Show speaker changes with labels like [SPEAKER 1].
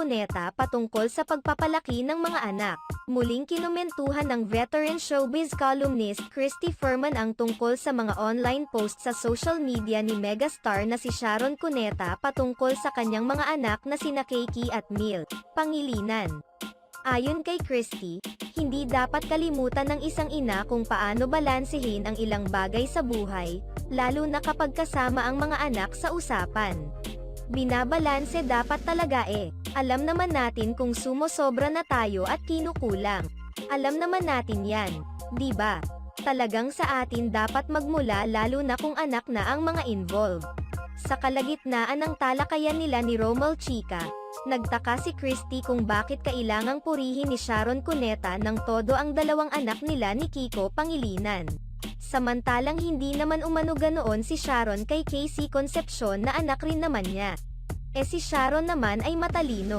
[SPEAKER 1] Cuneta patungkol sa pagpapalaki ng mga anak. Muling kinumentuhan ng veteran showbiz columnist Christy Ferman ang tungkol sa mga online post sa social media ni megastar na si Sharon Cuneta patungkol sa kanyang mga anak na sina Keiki at Mil Pangilinan. Ayon kay Christy, hindi dapat kalimutan ng isang ina kung paano balansehin ang ilang bagay sa buhay, lalo na kapag kasama ang mga anak sa usapan. Binabalanse dapat talaga eh. Alam naman natin kung sumosobra na tayo at kinukulang. Alam naman natin yan, di ba? Talagang sa atin dapat magmula lalo na kung anak na ang mga involved. Sa kalagitnaan ng talakayan nila ni Romel Chica, nagtaka si Christy kung bakit kailangang purihin ni Sharon Cuneta ng todo ang dalawang anak nila ni Kiko Pangilinan. Samantalang hindi naman umano ganoon si Sharon kay Casey Concepcion na anak rin naman niya. Si Sharon naman ay matalino.